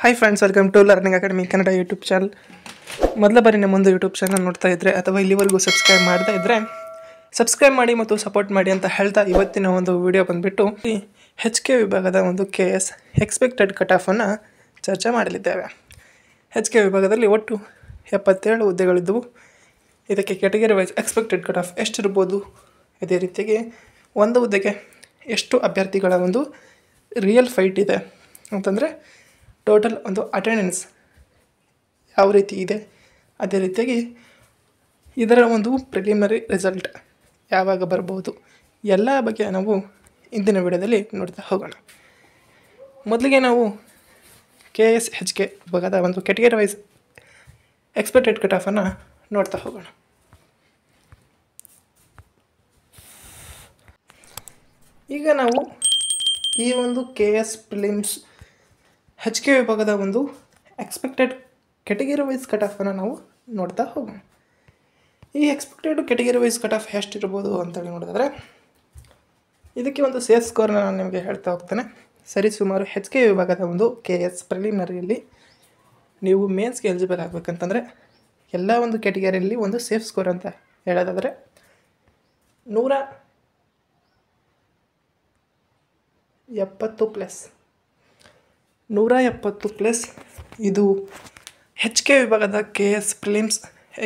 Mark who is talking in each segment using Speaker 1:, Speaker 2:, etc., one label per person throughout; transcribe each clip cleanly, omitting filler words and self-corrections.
Speaker 1: Hi friends, welcome to learning academy Kannada YouTube channel. ಮೊದಲ ಬಾರಿ ನಮ್ಮೊಂದು YouTube channel ನೋಡ್ತಾ ಇದ್ದರೆ ಅಥವಾ ಇಲ್ಲಿವರೆಗೂ ಸಬ್ಸ್ಕ್ರೈಬ್ ಮಾಡ್ತಾ ಇದ್ದರೆ ಸಬ್ಸ್ಕ್ರೈಬ್ ಮಾಡಿ ಮತ್ತು ಸಪೋರ್ಟ್ ಮಾಡಿ ಅಂತ ಹೇಳ್ತಾ ಇವತ್ತಿನ ಒಂದು ವಿಡಿಯೋ ಬಂದುಬಿಟ್ಟು ಈ HK ವಿಭಾಗದ ಒಂದು KS ಎಕ್ಸ್ಪೆಕ್ಟೆಡ್ ಕಟ್ ಆಫನ್ನು ಚರ್ಚೆ ಮಾಡಲಿದ್ದೇವೆ. HK ವಿಭಾಗದಲ್ಲಿ ಒಟ್ಟು 77 ಹುದ್ದೆಗಳಿದ್ದವು. ಇದಕ್ಕೆ category wise expected cut off ಎಷ್ಟಿರ್ಬೋದು, ಅದೇ ರೀತಿಯಾಗಿ ಒಂದು ಹುದ್ದೆಗೆ ಎಷ್ಟು ಅಭ್ಯರ್ಥಿಗಳ ಒಂದು ರಿಯಲ್ ಫೈಟ್ ಇದೆ ಅಂತಂದರೆ ಟೋಟಲ್ ಒಂದು ಅಟೆಂಡೆನ್ಸ್ ಯಾವ ರೀತಿ ಇದೆ, ಅದೇ ರೀತಿಯಾಗಿ ಇದರ ಒಂದು ಪ್ರಿಲಿಮಿನರಿ ರಿಸಲ್ಟ್ ಯಾವಾಗ ಬರ್ಬೋದು, ಎಲ್ಲ ಬಗ್ಗೆ ನಾವು ಇಂದಿನ ವಿಡಿಯೋದಲ್ಲಿ ನೋಡ್ತಾ ಹೋಗೋಣ. ಮೊದಲಿಗೆ ನಾವು KS HK ವಿಭಾಗದ ಒಂದು ಕ್ಯಾಟಗರಿ ವೈಸ್ ಎಕ್ಸ್ಪೆಕ್ಟೆಡ್ ಕಟ್ ಆಫನ್ನು ನೋಡ್ತಾ ಹೋಗೋಣ. ಈಗ ನಾವು ಈ ಒಂದು KS ಪ್ರಿಲಿಮ್ಸ್ HK ವಿಭಾಗದ ಒಂದು ಎಕ್ಸ್ಪೆಕ್ಟೆಡ್ ಕ್ಯಾಟಗರಿ ವೈಸ್ ಕಟ್ ಆಫನ್ನು ನಾವು ನೋಡ್ತಾ ಹೋಗೋಣ. ಈ expected category wise cut off ಎಷ್ಟಿರ್ಬೋದು ಅಂತೇಳಿ ನೋಡಿದ್ರೆ ಇದಕ್ಕೆ ಒಂದು ಸೇಫ್ ಸ್ಕೋರ್ನ ನಾನು ನಿಮಗೆ ಹೇಳ್ತಾ ಹೋಗ್ತೇನೆ. ಸರಿಸುಮಾರು HK ವಿಭಾಗದ ಒಂದು KS ಪ್ರಿಲಿಮಿನರಿಯಲ್ಲಿ ನೀವು ಮೇನ್ಸ್ಗೆ ಎಲಿಜಿಬಲ್ ಆಗಬೇಕಂತಂದರೆ ಎಲ್ಲ ಒಂದು ಕ್ಯಾಟಗರಿಯಲ್ಲಿ ಒಂದು ಸೇಫ್ ಸ್ಕೋರ್ ಅಂತ ಹೇಳೋದಾದರೆ 170 ಪ್ಲಸ್ ಇದು HK ವಿಭಾಗದ KS ಪ್ರಿಲಿಮ್ಸ್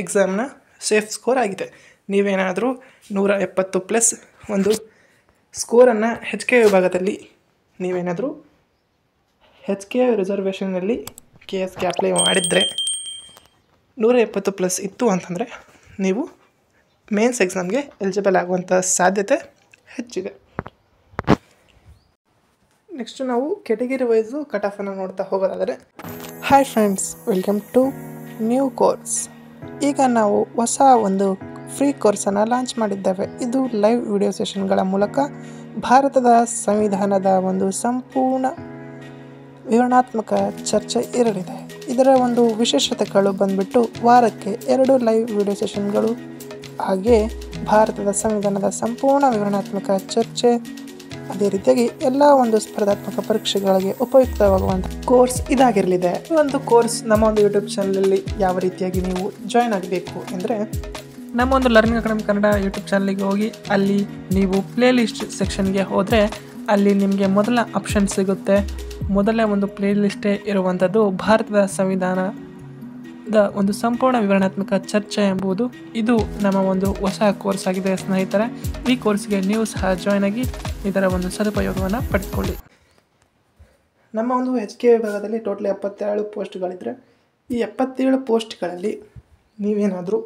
Speaker 1: ಎಕ್ಸಾಮ್ನ ಸೇಫ್ ಸ್ಕೋರ್ ಆಗಿದೆ. ನೀವೇನಾದರೂ 170 ಪ್ಲಸ್ ಒಂದು ಸ್ಕೋರನ್ನು HK ವಿಭಾಗದಲ್ಲಿ ನೀವೇನಾದರೂ HK ರಿಸರ್ವೇಷನ್ನಲ್ಲಿ KSಗೆ ಅಪ್ಲೈ ಮಾಡಿದರೆ 170 ಪ್ಲಸ್ ಇತ್ತು ಅಂತಂದರೆ ನೀವು ಮೇನ್ಸ್ ಎಕ್ಸಾಮ್ಗೆ ಎಲಿಜಿಬಲ್ ಆಗುವಂಥ ಸಾಧ್ಯತೆ ಹೆಚ್ಚಿದೆ. ನೆಕ್ಸ್ಟು ನಾವು ಕ್ಯಾಟಗರಿ ವೈಸು ಕಟ್ ಆಫನ್ನು ನೋಡ್ತಾ ಹೋಗೋದಾದರೆ, hi friends, welcome to new course. ಈಗ ನಾವು ಹೊಸ ಒಂದು ಫ್ರೀ ಕೋರ್ಸನ್ನು ಲಾಂಚ್ ಮಾಡಿದ್ದೇವೆ. ಇದು ಲೈವ್ ವಿಡಿಯೋ ಸೆಷನ್ಗಳ ಮೂಲಕ ಭಾರತದ ಸಂವಿಧಾನದ ಒಂದು ಸಂಪೂರ್ಣ ವಿವರಣಾತ್ಮಕ ಚರ್ಚೆ ಇರಲಿದೆ. ಇದರ ಒಂದು ವಿಶೇಷತೆಗಳು ಬಂದುಬಿಟ್ಟು ವಾರಕ್ಕೆ 2 ಲೈವ್ ವಿಡಿಯೋ ಸೆಷನ್ಗಳು, ಹಾಗೆ ಭಾರತದ ಸಂವಿಧಾನದ ಸಂಪೂರ್ಣ ವಿವರಣಾತ್ಮಕ ಚರ್ಚೆ, ಅದೇ ರೀತಿಯಾಗಿ ಎಲ್ಲ ಒಂದು ಸ್ಪರ್ಧಾತ್ಮಕ ಪರೀಕ್ಷೆಗಳಿಗೆ ಉಪಯುಕ್ತವಾಗುವಂಥ ಕೋರ್ಸ್ ಇದಾಗಿರಲಿದೆ. ಈ ಒಂದು ಕೋರ್ಸ್ ನಮ್ಮ ಒಂದು ಯೂಟ್ಯೂಬ್ ಚಾನಲಲ್ಲಿ ಯಾವ ರೀತಿಯಾಗಿ ನೀವು ಜಾಯ್ನ್ ಆಗಬೇಕು ಅಂದರೆ, ನಮ್ಮ ಒಂದು ಲರ್ನಿಂಗ್ ಅಕಾಡೆಮಿ ಕನ್ನಡ ಯೂಟ್ಯೂಬ್ ಚಾನಲಿಗೆ ಹೋಗಿ ಅಲ್ಲಿ ನೀವು ಪ್ಲೇ ಲಿಸ್ಟ್ ಸೆಕ್ಷನ್ಗೆ ಹೋದರೆ ಅಲ್ಲಿ ನಿಮಗೆ ಮೊದಲ ಆಪ್ಷನ್ ಸಿಗುತ್ತೆ. ಮೊದಲನೇ ಒಂದು ಪ್ಲೇ ಲಿಸ್ಟೇ ಇರುವಂಥದ್ದು ಭಾರತದ ಸಂವಿಧಾನದ ಒಂದು ಸಂಪೂರ್ಣ ವಿವರಣಾತ್ಮಕ ಚರ್ಚೆ ಎಂಬುದು. ಇದು ನಮ್ಮ ಒಂದು ಹೊಸ ಕೋರ್ಸ್ ಆಗಿದೆ ಸ್ನೇಹಿತರೆ. ಈ ಕೋರ್ಸ್ಗೆ ನೀವು ಸಹ ಜಾಯ್ನ್ ಆಗಿ ಇದರ ಒಂದು ಸದುಪಯೋಗವನ್ನು ಪಡೆದುಕೊಳ್ಳಿ. ನಮ್ಮ ಒಂದು HK ವಿಭಾಗದಲ್ಲಿ ಟೋಟಲ್ 77 ಪೋಸ್ಟ್ಗಳಿದ್ದರೆ ಈ 77 ಪೋಸ್ಟ್ಗಳಲ್ಲಿ ನೀವೇನಾದರೂ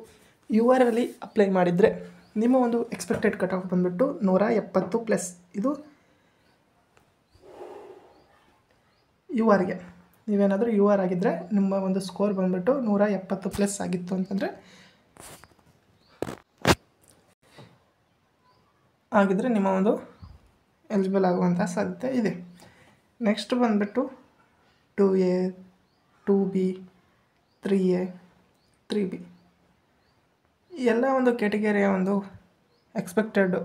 Speaker 1: UR ಅಲ್ಲಿ ಅಪ್ಲೈ ಮಾಡಿದರೆ ನಿಮ್ಮ ಒಂದು ಎಕ್ಸ್ಪೆಕ್ಟೆಡ್ ಕಟ್ ಆಫ್ ಬಂದುಬಿಟ್ಟು 170 ಪ್ಲಸ್. ಇದು URಗೆ ನೀವೇನಾದರೂ UR ಆಗಿದ್ದರೆ ನಿಮ್ಮ ಒಂದು ಸ್ಕೋರ್ ಬಂದುಬಿಟ್ಟು 170 ಪ್ಲಸ್ ಆಗಿತ್ತು ಅಂತಂದರೆ ಆಗಿದ್ದರೆ ನಿಮ್ಮ ಒಂದು ಎಲಿಜಿಬಲ್ ಆಗುವಂಥ ಸಾಧ್ಯತೆ ಇದೆ. ನೆಕ್ಸ್ಟ್ ಬಂದುಬಿಟ್ಟು 2A, 2B, 3A, 3B ಈ ಎಲ್ಲ ಒಂದು ಕ್ಯಾಟಗರಿಯ ಒಂದು ಎಕ್ಸ್ಪೆಕ್ಟೆಡ್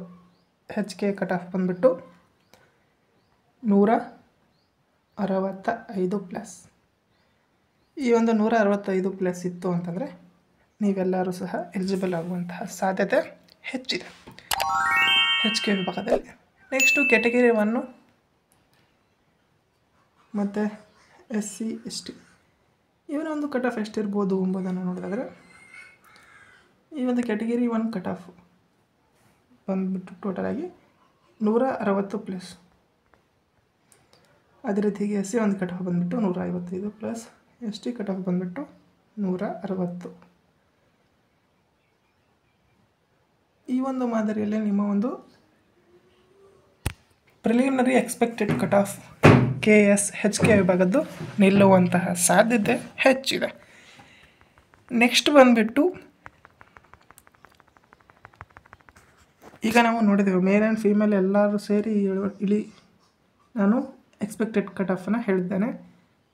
Speaker 1: HK ಕಟ್ ಆಫ್ ಬಂದುಬಿಟ್ಟು 165 ಪ್ಲಸ್. ಈ ಒಂದು 165 ಪ್ಲಸ್ ಇತ್ತು ಅಂತಂದರೆ ನೀವೆಲ್ಲರೂ ಸಹ ಎಲಿಜಿಬಲ್ ಆಗುವಂತಹ ಸಾಧ್ಯತೆ ಹೆಚ್ಚಿದೆ HK ವಿಭಾಗದಲ್ಲಿ. ನೆಕ್ಸ್ಟು ಕ್ಯಾಟಗರಿ 1 ಮತ್ತು SC ST ಇವರ ಒಂದು ಕಟ್ ಆಫ್ ಎಷ್ಟಿರ್ಬೋದು ಎಂಬುದನ್ನು ನೋಡಿದ್ರೆ, ಈ ಒಂದು ಕ್ಯಾಟಗರಿ 1 ಕಟ್ ಆಫ್ ಬಂದುಬಿಟ್ಟು ಟೋಟಲಾಗಿ 160 ಪ್ಲಸ್. ಅದೇ ರೀತಿಯಾಗಿ SC ಒಂದು ಕಟ್ ಆಫ್ ಬಂದುಬಿಟ್ಟು 155 ಪ್ಲಸ್, ST ಕಟ್ ಆಫ್ ಬಂದುಬಿಟ್ಟು 160. ಈ ಒಂದು ಮಾದರಿಯಲ್ಲಿ ನಿಮ್ಮ ಒಂದು preliminary expected cut of KS HK ವಿಭಾಗದ್ದು ನಿಲ್ಲುವಂತಹ ಸಾಧ್ಯತೆ ಹೆಚ್ಚಿದೆ. ನೆಕ್ಸ್ಟ್ ಬಂದುಬಿಟ್ಟು ಈಗ ನಾವು ನೋಡಿದ್ದೇವೆ ಮೇಲ್ ಆ್ಯಂಡ್ ಫೀಮೇಲ್ ಎಲ್ಲರೂ ಸೇರಿ ಇಲ್ಲಿ ನಾನು ಎಕ್ಸ್ಪೆಕ್ಟೆಡ್ ಕಟ್ ಆಫನ್ನು ಹೇಳಿದ್ದೇನೆ.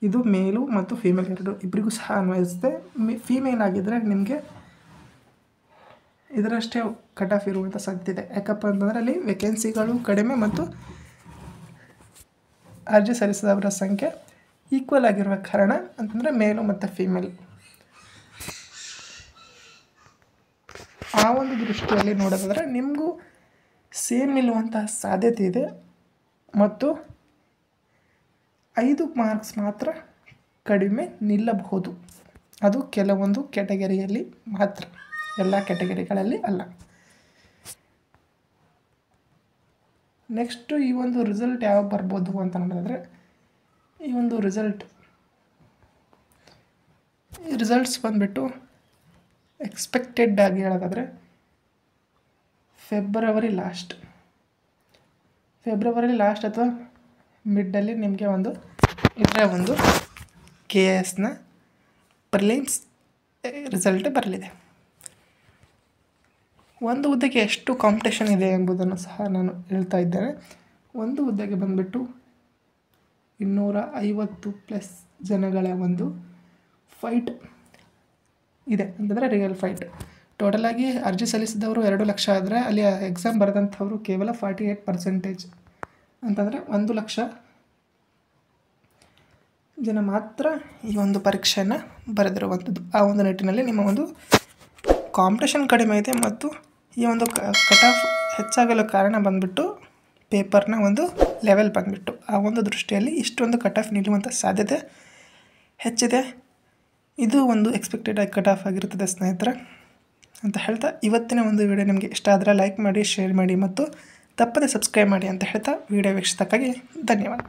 Speaker 1: ಇದು ಮೇಲು ಮತ್ತು ಫೀಮೇಲ್ ಇಬ್ಬರಿಗೂ ಸಹ ಅನ್ವಯಿಸುತ್ತೆ. ಫೀಮೇಲ್ ಆಗಿದ್ದರೆ ನಿಮಗೆ ಇದರಷ್ಟೇ ಕಟ್ ಆಫ್ ಇರುವಂಥ ಸಾಧ್ಯತೆ ಇದೆ. ಯಾಕಪ್ಪ ಅಂತಂದರೆ ಅಲ್ಲಿ ವೇಕೆನ್ಸಿಗಳು ಕಡಿಮೆ ಮತ್ತು ಅರ್ಜಿ ಸಲ್ಲಿಸಿದವರ ಸಂಖ್ಯೆ ಈಕ್ವಲ್ ಆಗಿರುವ ಕಾರಣ ಅಂತಂದರೆ ಮೇಲು ಮತ್ತು ಫೀಮೇಲ್. ಆ ಒಂದು ದೃಷ್ಟಿಯಲ್ಲಿ ನೋಡೋದಾದರೆ ನಿಮಗೂ ಸೇಮ್ ನಿಲ್ಲುವಂತಹ ಸಾಧ್ಯತೆ ಇದೆ ಮತ್ತು 5 ಮಾರ್ಕ್ಸ್ ಮಾತ್ರ ಕಡಿಮೆ ನಿಲ್ಲಬಹುದು. ಅದು ಕೆಲವೊಂದು ಕ್ಯಾಟಗರಿಯಲ್ಲಿ ಮಾತ್ರ, ಎಲ್ಲ ಕ್ಯಾಟಗರಿಗಳಲ್ಲಿ ಅಲ್ಲ. ನೆಕ್ಸ್ಟು ಈ ಒಂದು ರಿಸಲ್ಟ್ ಯಾವಾಗ ಬರ್ಬೋದು ಅಂತ ನೋಡಿದ್ರೆ, ಈ ಒಂದು ರಿಸಲ್ಟ್ಸ್ ಬಂದುಬಿಟ್ಟು ಎಕ್ಸ್ಪೆಕ್ಟೆಡ್ ಆಗಿ ಹೇಳೋದಾದರೆ ಫೆಬ್ರವರಿ ಲಾಸ್ಟ್ ಅಥವಾ ಮಿಡ್ಡಲ್ಲಿ ನಿಮಗೆ ಇದರ ಒಂದು KSನ ಪ್ರಿಲಿಮ್ಸ್ ರಿಸಲ್ಟ್ ಬರಲಿದೆ. ಒಂದು ಹುದ್ದೆಗೆ ಎಷ್ಟು ಕಾಂಪಿಟೇಷನ್ ಇದೆ ಎಂಬುದನ್ನು ಸಹ ನಾನು ಹೇಳ್ತಾ ಇದ್ದೇನೆ. ಒಂದು ಹುದ್ದೆಗೆ ಬಂದುಬಿಟ್ಟು 250+ ಜನಗಳ ಒಂದು ಫೈಟ್ ಇದೆ ಅಂತಂದರೆ ರಿಯಲ್ ಫೈಟ್. ಟೋಟಲಾಗಿ ಅರ್ಜಿ ಸಲ್ಲಿಸಿದವರು 2 ಲಕ್ಷ ಆದರೆ ಅಲ್ಲಿ ಎಕ್ಸಾಮ್ ಬರೆದಂಥವರು ಕೇವಲ 48% ಅಂತಂದರೆ 1 ಲಕ್ಷ ಜನ ಮಾತ್ರ ಈ ಒಂದು ಪರೀಕ್ಷೆಯನ್ನು ಬರೆದಿರುವಂಥದ್ದು. ಆ ಒಂದು ನಿಟ್ಟಿನಲ್ಲಿ ನಿಮ್ಮ ಒಂದು ಕಾಂಪಿಟೇಷನ್ ಕಡಿಮೆ ಇದೆ ಮತ್ತು ಈ ಒಂದು ಕಟ್ ಆಫ್ ಹೆಚ್ಚಾಗಲು ಕಾರಣ ಬಂದುಬಿಟ್ಟು ಪೇಪರ್ನ ಒಂದು ಲೆವೆಲ್ ಬಂದುಬಿಟ್ಟು ಆ ಒಂದು ದೃಷ್ಟಿಯಲ್ಲಿ ಇಷ್ಟೊಂದು ಕಟ್ ಆಫ್ ನಿಲ್ಲುವಂಥ ಸಾಧ್ಯತೆ ಹೆಚ್ಚಿದೆ. ಇದು ಒಂದು ಎಕ್ಸ್ಪೆಕ್ಟೆಡ್ ಆಗಿ ಕಟ್ ಆಫ್ ಆಗಿರುತ್ತದೆ ಸ್ನೇಹಿತರೆ ಅಂತ ಹೇಳ್ತಾ, ಇವತ್ತಿನ ಒಂದು ವಿಡಿಯೋ ನಿಮಗೆ ಇಷ್ಟ ಆದರೆ ಲೈಕ್ ಮಾಡಿ, ಶೇರ್ ಮಾಡಿ ಮತ್ತು ತಪ್ಪದೆ ಸಬ್ಸ್ಕ್ರೈಬ್ ಮಾಡಿ ಅಂತ ಹೇಳ್ತಾ ವಿಡಿಯೋ ವೀಕ್ಷಿಸೋದಕ್ಕಾಗಿ ಧನ್ಯವಾದ.